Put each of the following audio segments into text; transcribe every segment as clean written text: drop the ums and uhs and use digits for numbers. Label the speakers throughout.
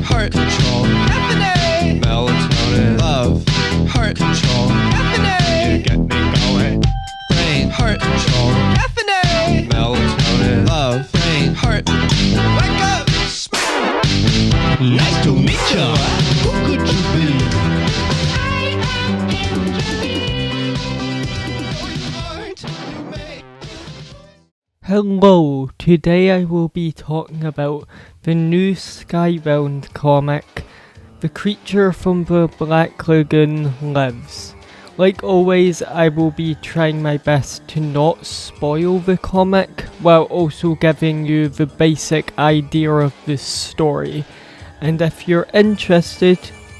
Speaker 1: heart control, caffeine, melatonin, love, heart control, caffeine, you get me going. Brain, heart control, caffeine, melatonin, love, brain, heart, wake up, smack. Nice to meet ya. Who could you be? I am
Speaker 2: Hello, today I will be talking about the new skybound comic, The Creature from the Black Lagoon Lives. Like always, I will be trying my best to not spoil the comic, while also giving you the basic idea of the story. And if you're interested,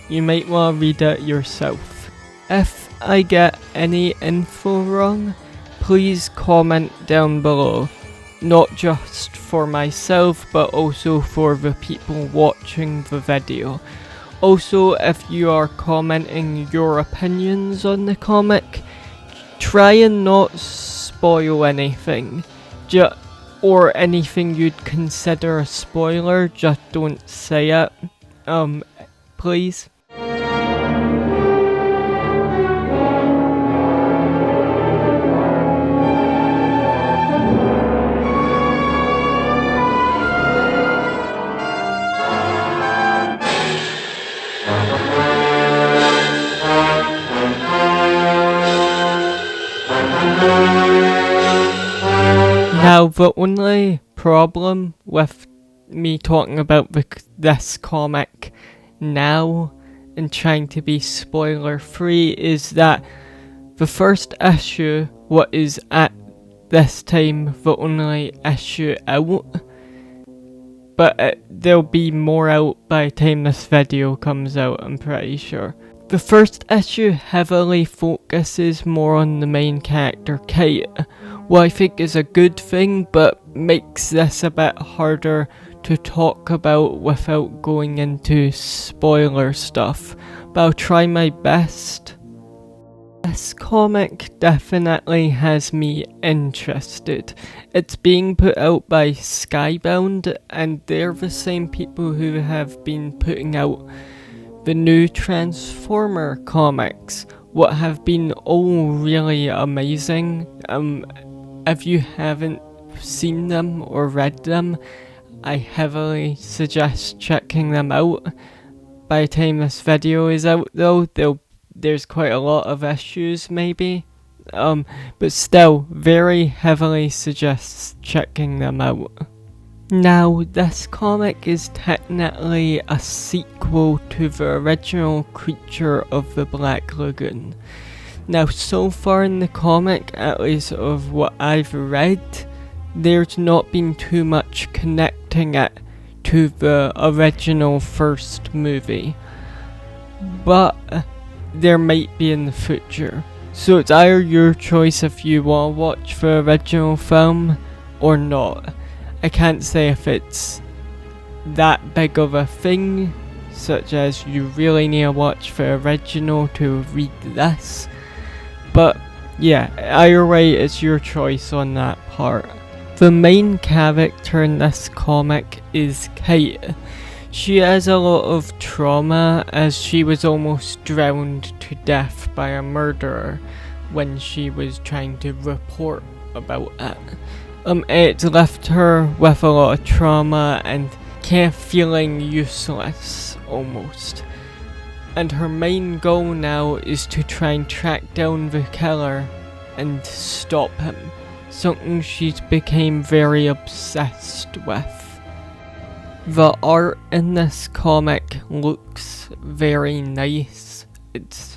Speaker 2: you might want to read it yourself. If I get any info wrong, please comment down below, not just for myself but also for the people watching the video. Also, if you are commenting your opinions on the comic, try and not spoil anything, or anything you'd consider a spoiler, just don't say it, please. Now, the only problem with me talking about this comic now and trying to be spoiler free is that the first issue, what is at this time the only issue out, but there'll be more out by the time this video comes out, I'm pretty sure. The first issue heavily focuses more on the main character, Kate, what I think is a good thing, but makes this a bit harder to talk about without going into spoiler stuff, but I'll try my best. This comic definitely has me interested. It's being put out by Skybound, and they're the same people who have been putting out the new Transformer comics, what have been all really amazing. If you haven't seen them or read them, I heavily suggest checking them out. By the time this video is out though, there's quite a lot of issues maybe, but still, very heavily suggest checking them out. Now, this comic is technically a sequel to the original Creature of the Black Lagoon. Now, so far in the comic, at least of what I've read, there's not been too much connecting it to the original first movie, but there might be in the future. So it's either your choice if you want to watch the original film or not. I can't say if it's that big of a thing, such as you really need to watch the original to read this. But yeah, either way, it's your choice on that part. The main character in this comic is Kate. She has a lot of trauma as she was almost drowned to death by a murderer when she was trying to report about it. It's left her with a lot of trauma and kind of feeling useless almost. And her main goal now is to try and track down the killer and stop him, something she's became very obsessed with. The art in this comic looks very nice. It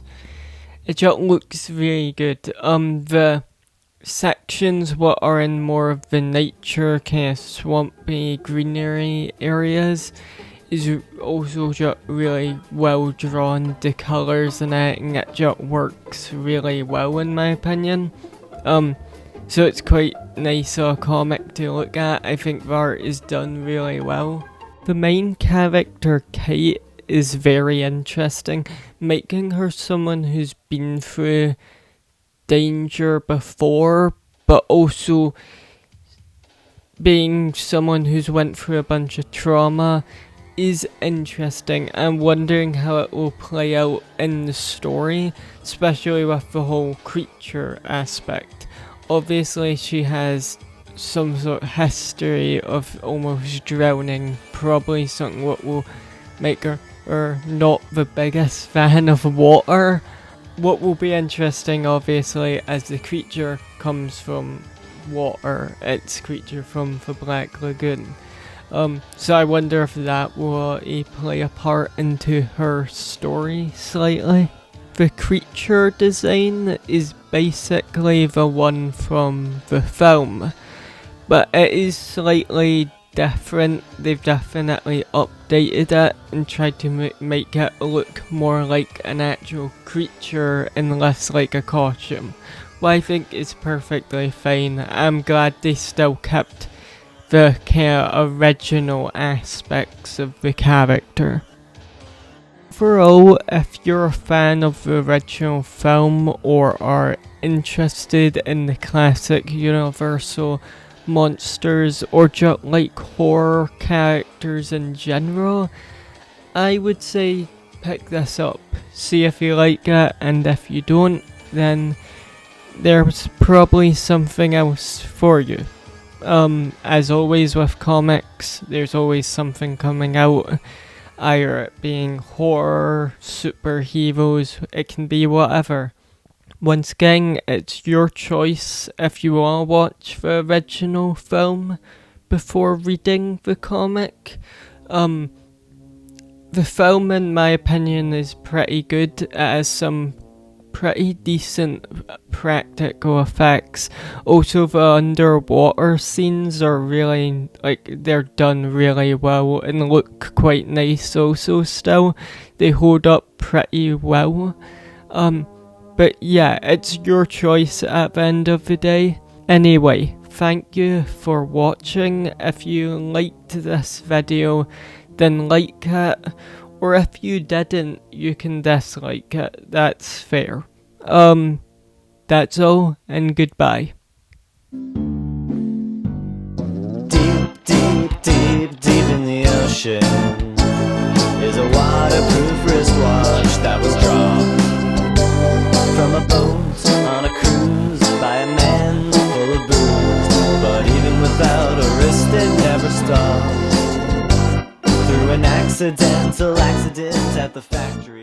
Speaker 2: just looks really good. The sections what are in more of the nature kind of swampy greenery areas is also just really well drawn. The colours in it, and it just works really well in my opinion. So it's quite nice of a comic to look at. I think the art is done really well. The main character, Kate, is very interesting, making her someone who's been through danger before, but also being someone who's went through a bunch of trauma is interesting. I'm wondering how it will play out in the story, especially with the whole creature aspect. Obviously, she has some sort of history of almost drowning, probably something what will make her not the biggest fan of water. What will be interesting, obviously, as the creature comes from water, it's creature from the Black Lagoon. So I wonder if that will play a part into her story slightly. The creature design is basically the one from the film, but it is slightly different. They've definitely updated it and tried to make it look more like an actual creature and less like a costume. What I think is perfectly fine. I'm glad they still kept the kind of original aspects of the character. Overall, if you're a fan of the original film or are interested in the classic Universal monsters or just like horror characters in general, I would say pick this up. See if you like it, and if you don't, then there's probably something else for you. As always with comics, there's always something coming out, either it being horror, superheroes, it can be whatever. Once again, it's your choice if you want to watch the original film before reading the comic. The film, in my opinion, is pretty good. It has some pretty decent practical effects. Also, the underwater scenes are really, they're done really well and look quite nice also still. They hold up pretty well. But yeah, it's your choice at the end of the day. Anyway, thank you for watching. If you liked this video, then like it. Or if you didn't, you can dislike it. That's fair. That's all, and goodbye.
Speaker 3: Deep, deep, deep, deep in the ocean is a waterproof wristwatch that was drawn from a boat on a cruise by a man full of booze. But even without a wrist, it never stopped. Through an accidental accident at the factory.